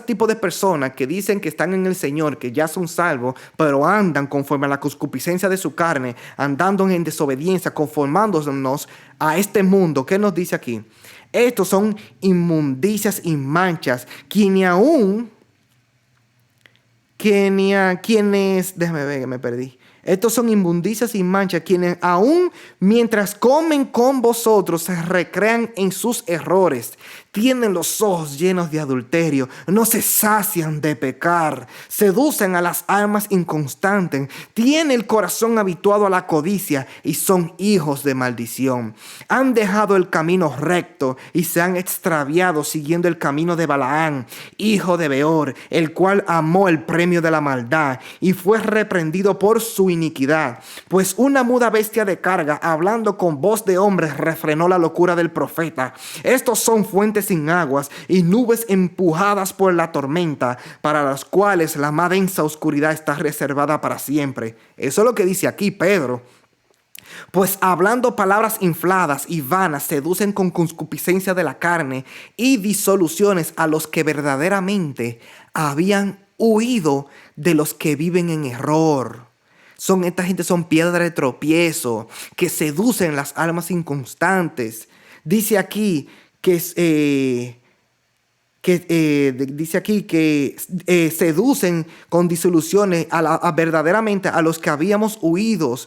tipos de personas que dicen que están en el Señor, que ya son salvos, pero andan conforme a la concupiscencia de su carne, andando en desobediencia, conformándonos a este mundo. ¿Qué nos dice aquí? Estos son inmundicias y manchas, déjame ver que me perdí. Estos son inmundicias y manchas, quienes aún mientras comen con vosotros se recrean en sus errores. Tienen los ojos llenos de adulterio, no se sacian de pecar, seducen a las almas inconstantes, tienen el corazón habituado a la codicia y son hijos de maldición. Han dejado el camino recto y se han extraviado siguiendo el camino de Balaán, hijo de Beor, el cual amó el premio de la maldad y fue reprendido por su iniquidad. Pues una muda bestia de carga, hablando con voz de hombre, refrenó la locura del profeta. Estos son fuentes sin aguas y nubes empujadas por la tormenta, para las cuales la más densa oscuridad está reservada para siempre. Eso es lo que dice aquí Pedro. Pues hablando palabras infladas y vanas, seducen con concupiscencia de la carne y disoluciones a los que verdaderamente habían huido de los que viven en error. Esta gente son piedra de tropiezo, que seducen las almas inconstantes. Dice aquí que seducen con disoluciones verdaderamente a los que habíamos huido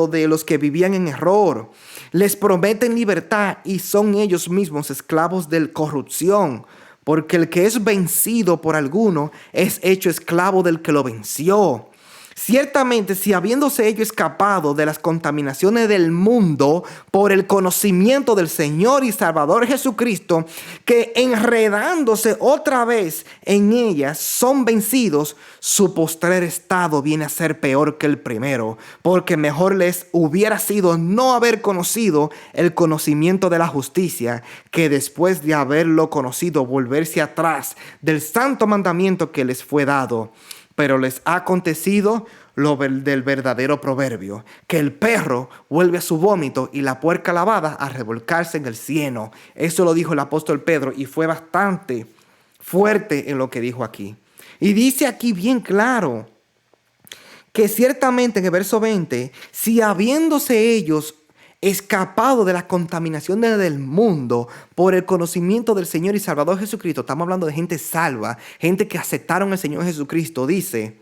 de los que vivían en error. Les prometen libertad y son ellos mismos esclavos de corrupción. Porque el que es vencido por alguno es hecho esclavo del que lo venció. Ciertamente, si habiéndose ellos escapado de las contaminaciones del mundo por el conocimiento del Señor y Salvador Jesucristo, que enredándose otra vez en ellas son vencidos, su postrer estado viene a ser peor que el primero, porque mejor les hubiera sido no haber conocido el conocimiento de la justicia, que después de haberlo conocido volverse atrás del santo mandamiento que les fue dado. Pero les ha acontecido lo del verdadero proverbio, que el perro vuelve a su vómito y la puerca lavada a revolcarse en el cieno. Eso lo dijo el apóstol Pedro y fue bastante fuerte en lo que dijo aquí. Y dice aquí bien claro que ciertamente en el verso 20, si habiéndose ellos escapado de las contaminaciones del mundo por el conocimiento del Señor y Salvador Jesucristo, estamos hablando de gente salva, gente que aceptaron al Señor Jesucristo, dice,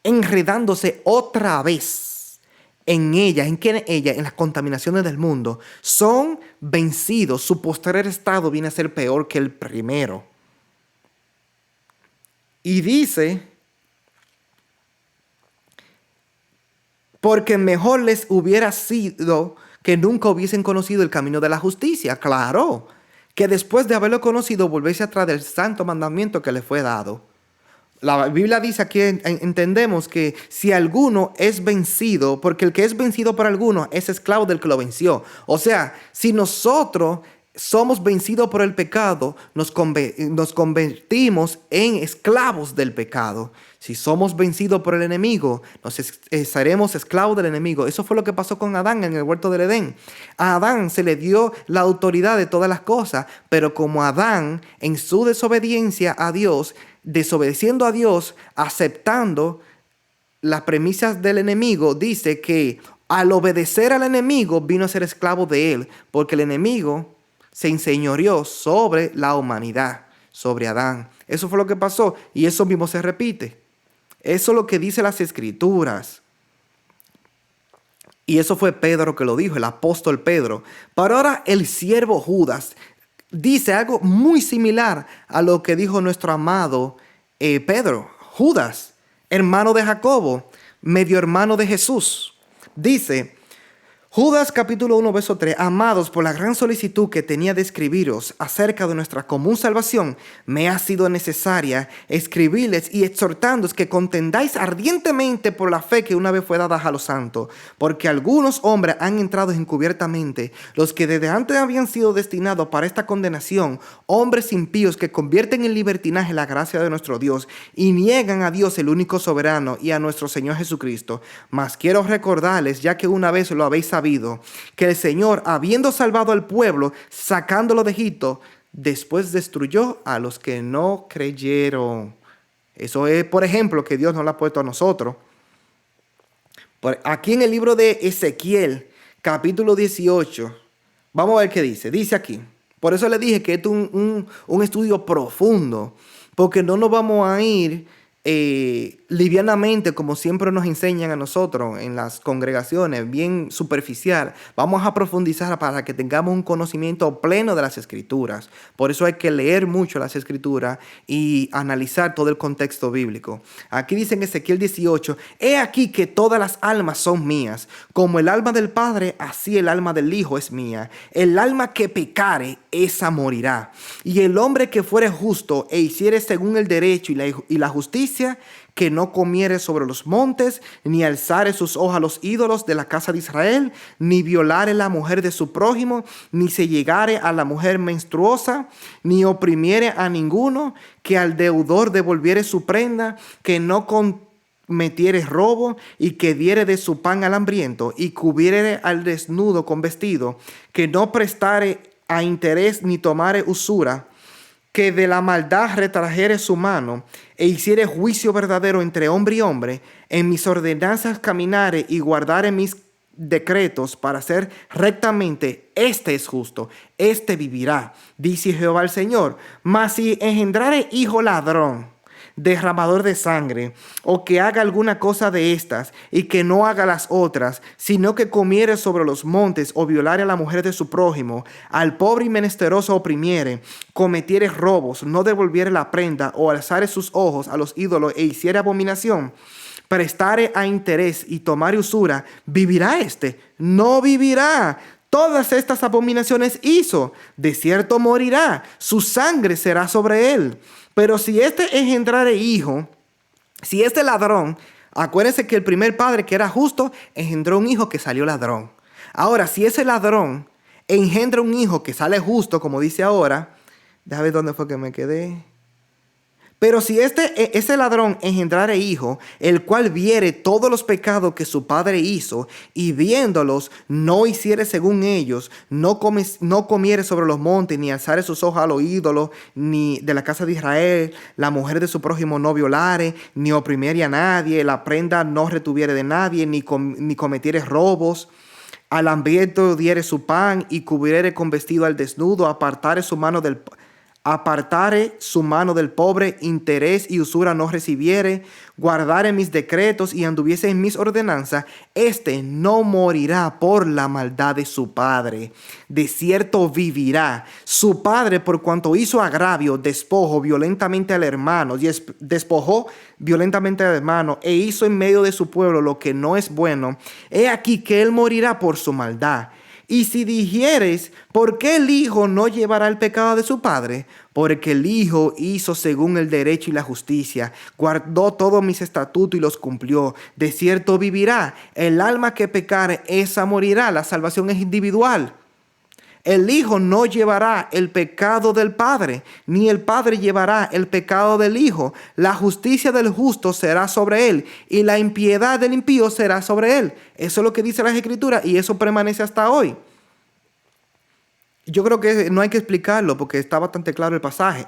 enredándose otra vez en ella, en las contaminaciones del mundo, son vencidos. Su postrer estado viene a ser peor que el primero. Y dice, porque mejor les hubiera sido que nunca hubiesen conocido el camino de la justicia. Claro, que después de haberlo conocido, volverse atrás del santo mandamiento que les fue dado. La Biblia dice aquí, entendemos que si alguno es vencido, porque el que es vencido por alguno es esclavo del que lo venció. O sea, si nosotros somos vencidos por el pecado, nos convertimos en esclavos del pecado. Si somos vencidos por el enemigo, seremos esclavos del enemigo. Eso fue lo que pasó con Adán en el huerto del Edén. A Adán se le dio la autoridad de todas las cosas, pero como Adán, en su desobediencia a Dios, desobedeciendo a Dios, aceptando las premisas del enemigo, dice que al obedecer al enemigo vino a ser esclavo de él, porque el enemigo se enseñoreó sobre la humanidad, sobre Adán. Eso fue lo que pasó y eso mismo se repite. Eso es lo que dice las Escrituras. Y eso fue Pedro que lo dijo, el apóstol Pedro. Pero ahora el siervo Judas dice algo muy similar a lo que dijo nuestro amado Pedro. Judas, hermano de Jacobo, medio hermano de Jesús. Dice, Judas capítulo 1 verso 3, amados, por la gran solicitud que tenía de escribiros acerca de nuestra común salvación, me ha sido necesaria escribirles y exhortándoos que contendáis ardientemente por la fe que una vez fue dada a los santos, porque algunos hombres han entrado encubiertamente, los que desde antes habían sido destinados para esta condenación, hombres impíos que convierten en libertinaje la gracia de nuestro Dios y niegan a Dios el único soberano y a nuestro Señor Jesucristo. Mas quiero recordarles, ya que una vez lo habéis sabido, que el Señor, habiendo salvado al pueblo, sacándolo de Egipto, después destruyó a los que no creyeron. Eso es, por ejemplo, que Dios nos lo ha puesto a nosotros. Aquí en el libro de Ezequiel, capítulo 18, vamos a ver qué dice. Dice aquí, por eso le dije que esto es un estudio profundo, porque no nos vamos a ir livianamente, como siempre nos enseñan a nosotros en las congregaciones, bien superficial. Vamos a profundizar para que tengamos un conocimiento pleno de las Escrituras. Por eso hay que leer mucho las Escrituras y analizar todo el contexto bíblico. Aquí dice en Ezequiel 18, he aquí que todas las almas son mías, como el alma del Padre, así el alma del Hijo es mía. El alma que pecare, esa morirá. Y el hombre que fuere justo e hiciere según el derecho y la justicia, que no comiere sobre los montes, ni alzare sus ojos a los ídolos de la casa de Israel, ni violare la mujer de su prójimo, ni se llegare a la mujer menstruosa, ni oprimiere a ninguno, que al deudor devolviere su prenda, que no cometiere robo, y que diere de su pan al hambriento, y cubriere al desnudo con vestido, que no prestare a interés ni tomare usura, que de la maldad retrajere su mano, e hiciere juicio verdadero entre hombre y hombre, en mis ordenanzas caminare y guardare mis decretos para hacer rectamente, este es justo, este vivirá, dice Jehová el Señor. Mas si engendrare hijo ladrón, derramador de sangre, o que haga alguna cosa de estas, y que no haga las otras, sino que comiere sobre los montes, o violare a la mujer de su prójimo, al pobre y menesteroso oprimiere, cometiere robos, no devolviere la prenda, o alzare sus ojos a los ídolos, e hiciere abominación, prestare a interés y tomare usura, ¿vivirá éste? No vivirá. Todas estas abominaciones hizo, de cierto morirá, su sangre será sobre él. Pero si este engendrare hijo, si este ladrón, acuérdense que el primer padre que era justo, engendró un hijo que salió ladrón. Ahora, si ese ladrón engendra un hijo que sale justo, como dice ahora, déjame ver dónde fue que me quedé. Pero si ese ladrón engendrare hijo, el cual viere todos los pecados que su padre hizo, y viéndolos no hiciere según ellos, no comiere sobre los montes, ni alzare sus ojos a los ídolos, ni de la casa de Israel, la mujer de su prójimo no violare, ni oprimiere a nadie, la prenda no retuviere de nadie, ni cometiere robos, al hambriento diere su pan, y cubriere con vestido al desnudo, apartare su mano del pobre, interés y usura no recibiere, guardare mis decretos y anduviese en mis ordenanzas, este no morirá por la maldad de su padre. De cierto vivirá. Su padre, por cuanto hizo agravio, despojó violentamente al hermano, e hizo en medio de su pueblo lo que no es bueno, he aquí que él morirá por su maldad. Y si dijeres, ¿por qué el Hijo no llevará el pecado de su Padre? Porque el Hijo hizo según el derecho y la justicia, guardó todos mis estatutos y los cumplió. De cierto vivirá. El alma que pecare, esa morirá. La salvación es individual. El Hijo no llevará el pecado del Padre, ni el Padre llevará el pecado del Hijo. La justicia del justo será sobre él, y la impiedad del impío será sobre él. Eso es lo que dice las Escrituras, y eso permanece hasta hoy. Yo creo que no hay que explicarlo, porque está bastante claro el pasaje.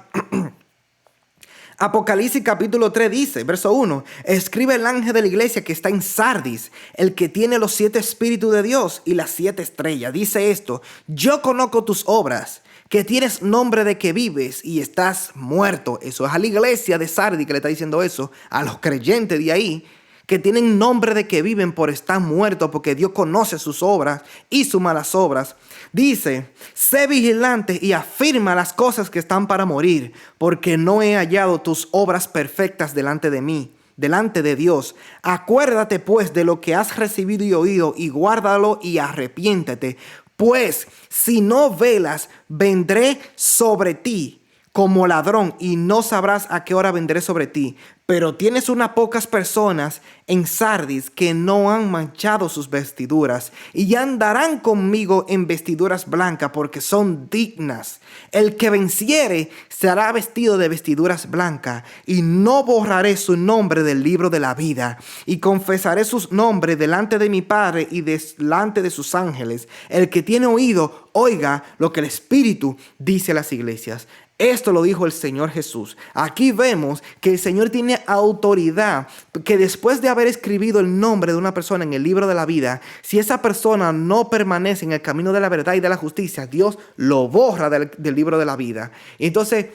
Apocalipsis capítulo 3 dice, verso 1, escribe el ángel de la iglesia que está en Sardis, el que tiene los 7 espíritus de Dios y las 7 estrellas. Dice esto, yo conozco tus obras, que tienes nombre de que vives y estás muerto. Eso es a la iglesia de Sardis que le está diciendo eso, a los creyentes de ahí, que tienen nombre de que viven por estar muertos, porque Dios conoce sus obras y sus malas obras. Dice, sé vigilante y afirma las cosas que están para morir, porque no he hallado tus obras perfectas delante de mí, delante de Dios. Acuérdate pues de lo que has recibido y oído, y guárdalo y arrepiéntete. Pues si no velas, vendré sobre ti como ladrón, y no sabrás a qué hora vendré sobre ti. Pero tienes unas pocas personas en Sardis que no han manchado sus vestiduras, y ya andarán conmigo en vestiduras blancas, porque son dignas. El que venciere será vestido de vestiduras blancas, y no borraré su nombre del libro de la vida, y confesaré sus nombres delante de mi Padre y delante de sus ángeles. El que tiene oído, oiga lo que el Espíritu dice a las iglesias. Esto lo dijo el Señor Jesús. Aquí vemos que el Señor tiene autoridad, que después de haber escrito el nombre de una persona en el libro de la vida, si esa persona no permanece en el camino de la verdad y de la justicia, Dios lo borra del libro de la vida. Entonces,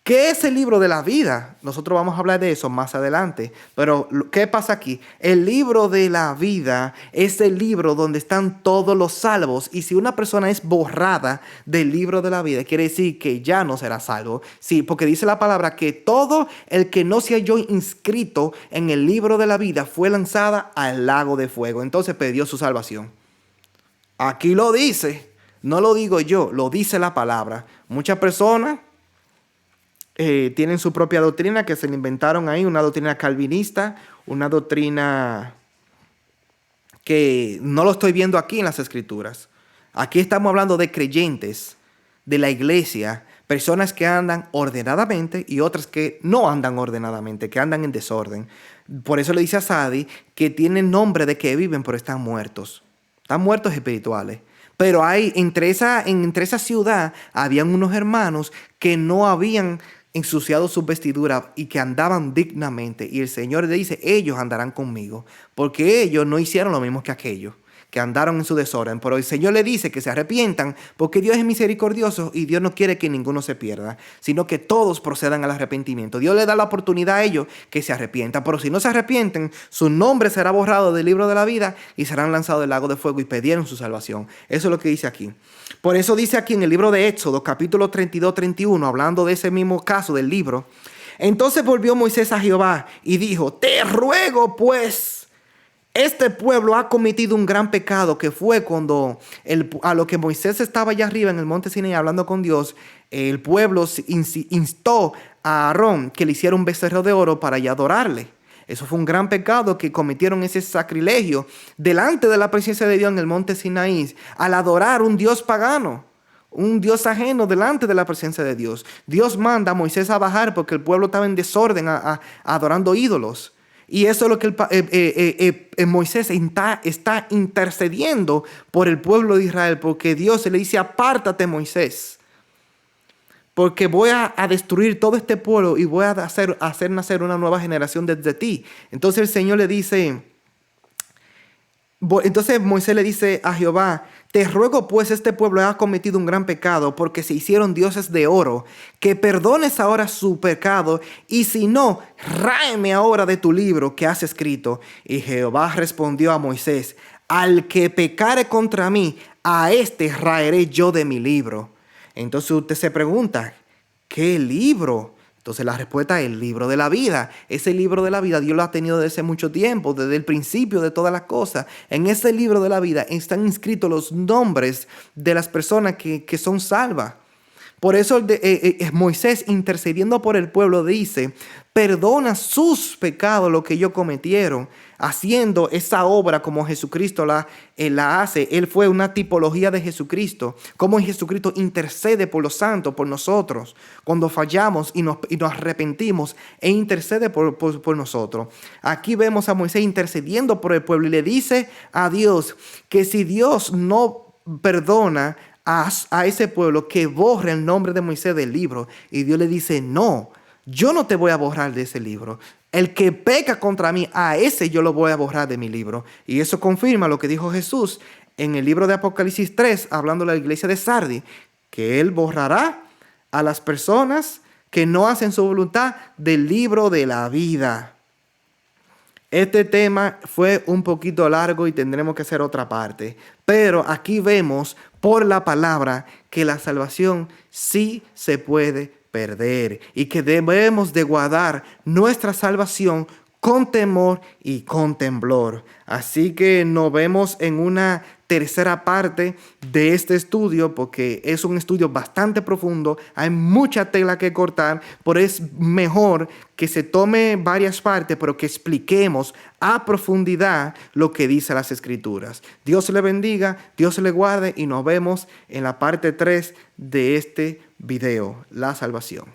¿qué es el libro de la vida? Nosotros vamos a hablar de eso más adelante. Pero, ¿qué pasa aquí? El libro de la vida es el libro donde están todos los salvos. Y si una persona es borrada del libro de la vida, quiere decir que ya no será salvo. Sí, porque dice la palabra que todo el que no se halló inscrito en el libro de la vida fue lanzada al lago de fuego. Entonces perdió su salvación. Aquí lo dice. No lo digo yo, lo dice la palabra. Muchas personas tienen su propia doctrina que se le inventaron ahí, una doctrina calvinista, una doctrina que no lo estoy viendo aquí en las Escrituras. Aquí estamos hablando de creyentes de la iglesia, personas que andan ordenadamente y otras que no andan ordenadamente, que andan en desorden. Por eso le dice a Sardis que tienen nombre de que viven pero están muertos. Están muertos espirituales. Pero hay entre esa ciudad habían unos hermanos que no habían ensuciado sus vestiduras y que andaban dignamente. Y el Señor le dice, ellos andarán conmigo, porque ellos no hicieron lo mismo que aquellos, que andaron en su desorden. Pero el Señor le dice que se arrepientan, porque Dios es misericordioso y Dios no quiere que ninguno se pierda, sino que todos procedan al arrepentimiento. Dios le da la oportunidad a ellos que se arrepientan, pero si no se arrepienten, su nombre será borrado del libro de la vida y serán lanzados del lago de fuego y perdieron su salvación. Eso es lo que dice aquí. Por eso dice aquí en el libro de Éxodo, capítulo 32-31, hablando de ese mismo caso del libro. Entonces volvió Moisés a Jehová y dijo, te ruego pues, este pueblo ha cometido un gran pecado, que fue cuando a lo que Moisés estaba allá arriba en el monte Sinaí hablando con Dios, el pueblo instó a Aarón que le hiciera un becerro de oro para ya adorarle. Eso fue un gran pecado, que cometieron ese sacrilegio delante de la presencia de Dios en el monte Sinaí, al adorar un Dios pagano, un Dios ajeno delante de la presencia de Dios. Dios manda a Moisés a bajar porque el pueblo estaba en desorden adorando ídolos. Y eso es lo que Moisés está intercediendo por el pueblo de Israel, porque Dios le dice, apártate Moisés, porque voy a destruir todo este pueblo y voy a hacer nacer una nueva generación desde ti. Entonces el Señor le dice, entonces Moisés le dice a Jehová, te ruego pues, este pueblo ha cometido un gran pecado, porque se hicieron dioses de oro, que perdones ahora su pecado, y si no, ráeme ahora de tu libro que has escrito. Y Jehová respondió a Moisés, al que pecare contra mí, a este raeré yo de mi libro. Entonces usted se pregunta, ¿qué libro? Entonces la respuesta es el libro de la vida. Ese libro de la vida Dios lo ha tenido desde hace mucho tiempo, desde el principio de todas las cosas. En ese libro de la vida están inscritos los nombres de las personas que son salvas. Por eso Moisés, intercediendo por el pueblo, dice: perdona sus pecados, lo que ellos cometieron, haciendo esa obra como Jesucristo la hace. Él fue una tipología de Jesucristo, como Jesucristo intercede por los santos, por nosotros, cuando fallamos y nos arrepentimos, e intercede por nosotros. Aquí vemos a Moisés intercediendo por el pueblo y le dice a Dios que si Dios no perdona a ese pueblo, que borre el nombre de Moisés del libro. Y Dios le dice: no, yo no te voy a borrar de ese libro. El que peca contra mí, a ese yo lo voy a borrar de mi libro. Y eso confirma lo que dijo Jesús en el libro de Apocalipsis 3, hablando de la iglesia de Sardis, que Él borrará a las personas que no hacen su voluntad del libro de la vida. Este tema fue un poquito largo y tendremos que hacer otra parte. Pero aquí vemos por la palabra que la salvación sí se puede perder y que debemos de guardar nuestra salvación con temor y con temblor. Así que nos vemos en una tercera parte de este estudio, porque es un estudio bastante profundo, hay mucha tela que cortar, pero es mejor que se tome varias partes, pero que expliquemos a profundidad lo que dice las Escrituras. Dios le bendiga, Dios le guarde y nos vemos en la parte 3 de este video, la salvación.